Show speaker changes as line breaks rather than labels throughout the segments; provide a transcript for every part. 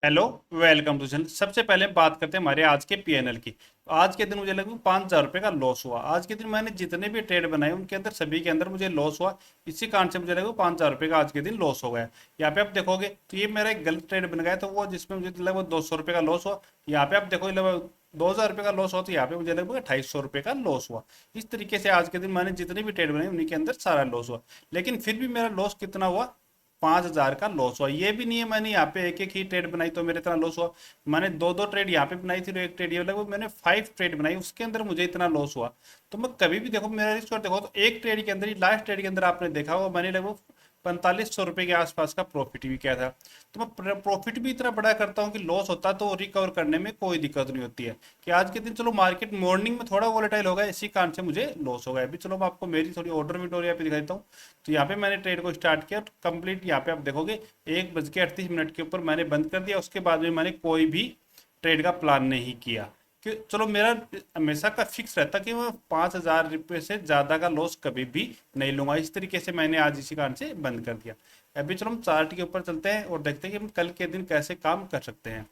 Hello. Welcome to channel. सबसे पहले हम बात करते हैं हमारे आज के पीएनएल की। तो आज के दिन मुझे लगभग 5,000 रुपये का लॉस हुआ। आज के दिन मैंने जितने भी ट्रेड बनाए उनके अंदर सभी के अंदर मुझे लॉस हुआ। इसी कारण से मुझे लगभग 5,000 रुपये का आज के दिन लॉस हो गया। यहाँ पे आप देखोगे तो ये मेरा एक गलत ट्रेड बन गया, तो वो जिसमें मुझे लगभग 200 रुपये का लॉस हुआ। यहाँ पे आप देखो लगभग 2,000 रुपये का लॉस हुआ, तो यहाँ पे मुझे लगभग 2,200 रुपये का लॉस हुआ। इस तरीके से आज के दिन मैंने जितने भी ट्रेड बनाए उन्हीं के अंदर सारा लॉस हुआ। लेकिन फिर भी मेरा लॉस कितना हुआ? 5,000 का लॉस हुआ। ये भी नहीं है मैंने यहाँ पे एक एक ही ट्रेड बनाई तो मेरे इतना लॉस हुआ। मैंने दो दो ट्रेड यहाँ पे बनाई थी और एक ट्रेड ये लगभग मैंने 5 ट्रेड बनाई, उसके अंदर मुझे इतना लॉस हुआ। तो मैं कभी भी देखो मेरा रिस्क देखो तो एक ट्रेड के अंदर ही, लास्ट ट्रेड के अंदर आपने देखा होगा मैंने लगभग 4,500 रुपये के आसपास का प्रॉफिट भी किया था। तो मैं प्रॉफिट भी इतना बड़ा करता हूँ कि लॉस होता तो रिकवर करने में कोई दिक्कत नहीं होती है। कि आज के दिन चलो मार्केट मॉर्निंग में थोड़ा वोलेटाइल हो गया, इसी कारण से मुझे लॉस हो गया। अभी चलो मैं आपको मेरी थोड़ी ऑर्डर विंडो यहाँ पे दिखा देता हूँ। तो यहाँ पे मैंने ट्रेड को स्टार्ट किया कंप्लीट। यहाँ पे आप देखोगे 1:38 के ऊपर मैंने बंद कर दिया। उसके बाद में मैंने कोई भी ट्रेड का प्लान नहीं किया कि चलो मेरा हमेशा का फिक्स रहता कि मैं 5,000 रुपये से ज़्यादा का लॉस कभी भी नहीं लूंगा। इस तरीके से मैंने आज इसी कारण से बंद कर दिया। अभी चलो हम चार्ट के ऊपर चलते हैं और देखते हैं कि हम कल के दिन कैसे काम कर सकते हैं।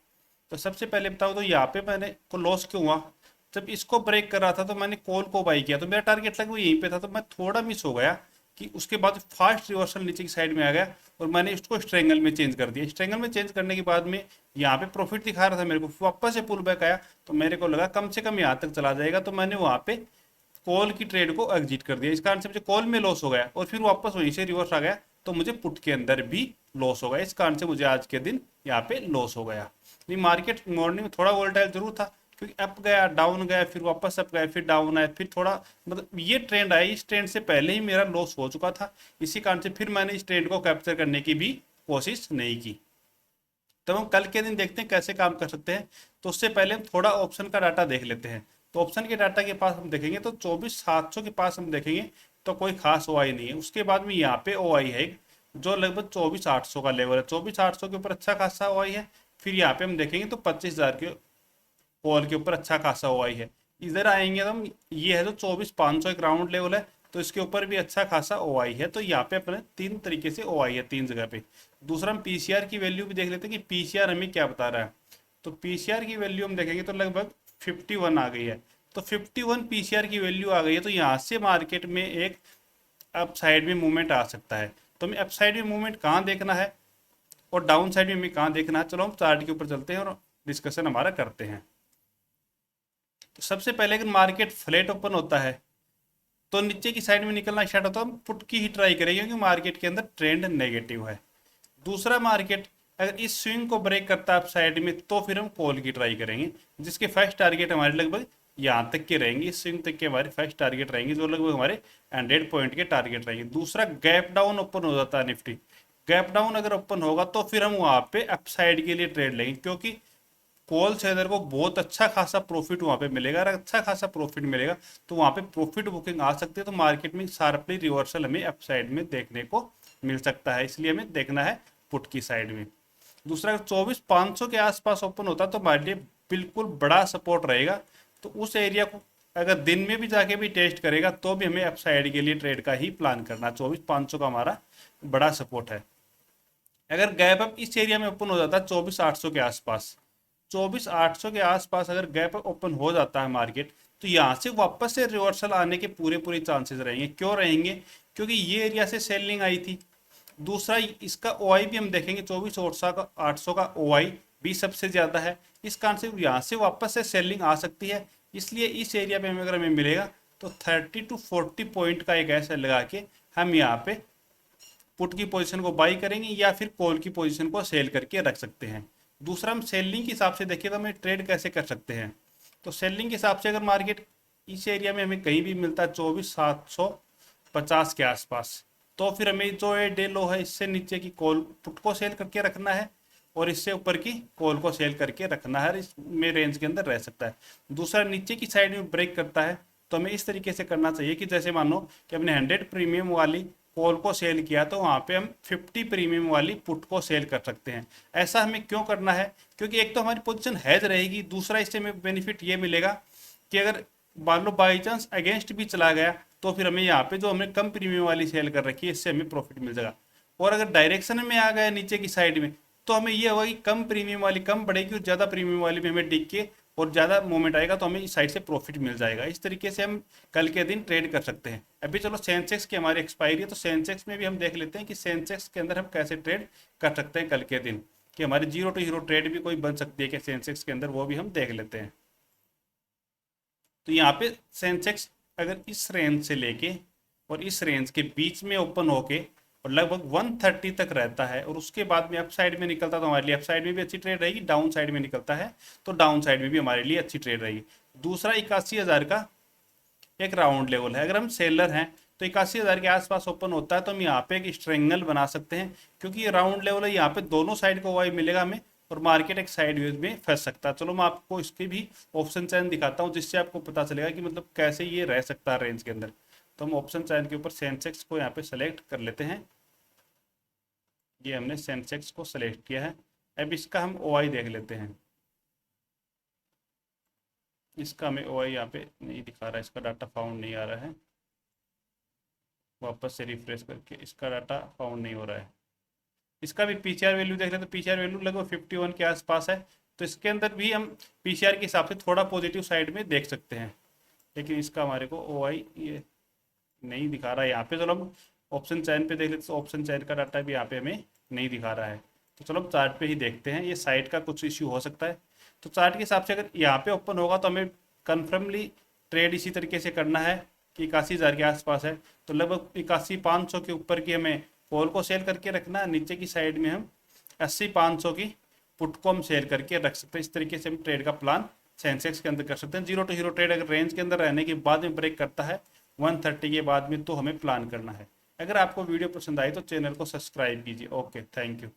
तो सबसे पहले बताओ तो यहाँ पे मैंने को लॉस क्यों हुआ? जब इसको ब्रेक कर रहा था तो मैंने कॉल को बाई किया, तो मेरा टारगेट लगभग यहीं पे था, तो मैं थोड़ा मिस हो गया कि उसके बाद फास्ट रिवर्सल नीचे की साइड में आ गया और मैंने इसको स्ट्रेंगल में चेंज कर दिया। स्ट्रेंगल में चेंज करने के बाद में यहाँ पे प्रॉफिट दिखा रहा था मेरे को, वापस से पुल बैक आया तो मेरे को लगा कम से कम यहाँ तक चला जाएगा, तो मैंने वहाँ पे कॉल की ट्रेड को एग्जिट कर दिया। इस कारण से मुझे कॉल में लॉस हो गया और फिर वापस वहीं से रिवर्स आ गया, तो मुझे पुट के अंदर भी लॉस हो गया। इस कारण से मुझे आज के दिन यहाँ पे लॉस हो गया। नहीं, मार्केट मॉर्निंग में थोड़ा वोलेटाइल जरूर था क्योंकि अप गया डाउन गया फिर वापस अप गया फिर डाउन आया फिर थोड़ा, मतलब ये ट्रेंड आई, इस ट्रेंड से पहले ही मेरा लॉस हो चुका था। इसी कारण से फिर मैंने इस ट्रेंड को कैप्चर करने की भी कोशिश नहीं की। तो हम कल के दिन देखते हैं कैसे काम कर सकते हैं। तो उससे पहले हम थोड़ा ऑप्शन का डाटा देख लेते हैं। तो ऑप्शन के डाटा के पास हम देखेंगे तो 24,700 के पास हम देखेंगे तो कोई खास ओ आई नहीं है। उसके बाद में यहाँ पे ओ आई है एक, जो लगभग 24,800 का लेवल है। 24,800 के ऊपर अच्छा खासा ओ आई है। फिर यहाँ पे हम देखेंगे तो 25,000 के कॉल के ऊपर अच्छा खासा ओ आई है। इधर आएंगे तो हम, ये है जो 24,500 एक राउंड लेवल है, तो इसके ऊपर भी अच्छा खासा ओ आई है। तो यहाँ पे अपने तीन तरीके से ओ आई है, तीन जगह पे। दूसरा हम पीसीआर की वैल्यू भी देख लेते हैं कि पीसीआर हमें क्या बता रहा है। तो पीसीआर की वैल्यू हम देखेंगे तो लगभग 51 आ गई है। तो 51 पीसीआर की वैल्यू आ गई है, तो यहाँ से मार्केट में एक अप साइड में मूवमेंट आ सकता है। तो हमें अप साइड में मूवमेंट कहाँ देखना है और डाउन साइड में हमें कहाँ देखना है, चलो हम चार्ट के ऊपर चलते हैं और डिस्कशन हमारा करते हैं। तो सबसे पहले अगर मार्केट फ्लैट ओपन होता है तो नीचे की साइड में निकलना स्टार्ट होता है, हम पुट की ही ट्राई करेंगे क्योंकि मार्केट के अंदर ट्रेंड नेगेटिव है। दूसरा, मार्केट अगर इस स्विंग को ब्रेक करता है अप साइड में तो फिर हम कॉल की ट्राई करेंगे, जिसके फर्स्ट टारगेट हमारे लगभग यहाँ तक के रहेंगे। इस स्विंग तक के हमारे फर्स्ट टारगेट रहेंगे जो लगभग हमारे 100 पॉइंट के टारगेट रहेंगे। दूसरा, गैप डाउन ओपन हो जाता है निफ्टी। गैप डाउन अगर ओपन होगा तो फिर हम वहाँ पे अप साइड के लिए ट्रेड लेंगे, क्योंकि कॉल सेलर को बहुत अच्छा खासा प्रॉफिट वहां पे मिलेगा। अगर अच्छा खासा प्रॉफिट मिलेगा तो वहां पे प्रॉफिट बुकिंग आ सकती है, तो मार्केट में शार्पली रिवर्सल हमें अप साइड में देखने को मिल सकता है। इसलिए हमें देखना है पुट की साइड में। दूसरा, 24,500 के आसपास ओपन होता तो हमारे लिए बिल्कुल बड़ा सपोर्ट रहेगा। तो उस एरिया को अगर दिन में भी जाके भी टेस्ट करेगा तो भी हमें अप साइड के लिए ट्रेड का ही प्लान करना। 24,500 का हमारा बड़ा सपोर्ट है। अगर गैप अप इस एरिया में ओपन हो जाता है 24,800 के आसपास, 24,800 के आसपास अगर गैप ओपन हो जाता है मार्केट, तो यहाँ से वापस से रिवर्सल आने के पूरे पूरे चांसेस रहेंगे। क्यों रहेंगे? क्योंकि ये एरिया से सेलिंग आई थी। दूसरा, इसका ओआई भी हम देखेंगे, 24,800 का ओआई भी सबसे ज्यादा है। इस कारण से यहाँ से वापस से सेलिंग आ सकती है। इसलिए इस एरिया पे अगर हमें मिलेगा तो 30 to 40 पॉइंट का एक ऐसा लगा के हम यहाँ पे पुट की पोजीशन को बाई करेंगे या फिर कॉल की पोजीशन को सेल करके रख सकते हैं। दूसरा, हम सेलिंग के हिसाब से देखिए तो हमें ट्रेड कैसे कर सकते हैं। तो सेलिंग के हिसाब से अगर मार्केट इस एरिया में हमें कहीं भी मिलता है 24,750 के आसपास, तो फिर हमें जो ये डे लो है इससे नीचे की कॉल पुट को सेल करके रखना है और इससे ऊपर की कॉल को सेल करके रखना है। इसमें रेंज के अंदर रह सकता है। दूसरा, नीचे की साइड में ब्रेक करता है तो हमें इस तरीके से करना चाहिए कि जैसे मान लो कि हमने 100 प्रीमियम वाली कॉल को सेल किया तो वहां पे हम 50 प्रीमियम वाली पुट को सेल कर सकते हैं। ऐसा हमें क्यों करना है? क्योंकि एक तो हमारी पोजीशन हैज रहेगी, दूसरा इससे हमें बेनिफिट ये मिलेगा कि अगर मान लो बाई चांस अगेंस्ट भी चला गया तो फिर हमें यहाँ पे जो हमने कम प्रीमियम वाली सेल कर रखी है इससे हमें प्रॉफिट मिल जाएगा। और अगर डायरेक्शन में आ गया नीचे की साइड में तो हमें ये होगा कि कम प्रीमियम वाली कम बढ़ेगी और ज़्यादा प्रीमियम वाली में हमें डिग के और ज़्यादा मूवमेंट आएगा, तो हमें इस साइड से प्रॉफिट मिल जाएगा। इस तरीके से हम कल के दिन ट्रेड कर सकते हैं। अभी चलो सेंसेक्स की हमारी एक्सपायरी है, तो सेंसेक्स में भी हम देख लेते हैं कि सेंसेक्स के अंदर हम कैसे ट्रेड कर सकते हैं कल के दिन, कि हमारी जीरो टू हीरो ट्रेड भी कोई बन सकती है कि सेंसेक्स के अंदर, वो भी हम देख लेते हैं। तो यहाँ पे सेंसेक्स अगर इस रेंज से लेके और इस रेंज के बीच में ओपन होके और लगभग 130 तक रहता है और उसके बाद में अप साइड में निकलता, तो हमारे लिए अप साइड में भी अच्छी ट्रेड रहेगी, डाउन साइड में निकलता है तो डाउन साइड में भी हमारे लिए अच्छी ट्रेड रहेगी। दूसरा 81,000 का एक राउंड लेवल है, अगर हम सेलर हैं तो 81,000 के आसपास ओपन होता है तो हम यहाँ पे एक स्ट्रेंगल बना सकते हैं, क्योंकि ये राउंड लेवल है, यहाँ पे दोनों साइड को वाई मिलेगा हमें और मार्केट एक साइड वेज में फंस सकता है। चलो मैं आपको इसके भी ऑप्शन चैन दिखाता हूँ, जिससे आपको पता चलेगा कि मतलब कैसे ये रह सकता है रेंज के अंदर। तो हम ऑप्शन चैन के ऊपर सेंसेक्स को यहाँ पे सेलेक्ट कर लेते हैं। ये हमने सेंसेक्स को सेलेक्ट किया है। अब इसका हम ओआई देख लेते हैं। इसका हमें ओआई यहाँ पे नहीं दिखा रहा है, इसका डाटा फाउंड नहीं आ रहा है। वापस से रिफ्रेश करके इसका डाटा फाउंड नहीं हो रहा है। इसका भी पीसीआर वैल्यू देख लें तो पीसीआर वैल्यू लगभग 51 के आसपास है, तो इसके अंदर भी हम पीसीआर के हिसाब से थोड़ा पॉजिटिव साइड में देख सकते हैं, लेकिन इसका हमारे को ओआई ये नहीं दिखा रहा है यहाँ पे। चलो हम ऑप्शन चैन पे देख लेते, तो ऑप्शन चैन का डाटा भी यहाँ पे हमें नहीं दिखा रहा है। तो चलो हम चार्ट पे ही देखते हैं, ये साइट का कुछ इश्यू हो सकता है। तो चार्ट के हिसाब से अगर यहाँ पे ओपन होगा तो हमें कन्फर्मली ट्रेड इसी तरीके से करना है कि 81,000 के आसपास है, तो लगभग 81,500 के ऊपर की हमें कॉल को सेल करके रखना है, नीचे की साइड में हम 80,500 की पुट को हम सेल करके रख सकते हैं। इस तरीके से हम ट्रेड का प्लान सेंसेक्स के अंदर कर सकते हैं। जीरो टू हीरो ट्रेड अगर रेंज के अंदर रहने के बाद में ब्रेक करता है 130 के बाद में, तो हमें प्लान करना है। अगर आपको वीडियो पसंद आई तो चैनल को सब्सक्राइब कीजिए। Okay, thank you.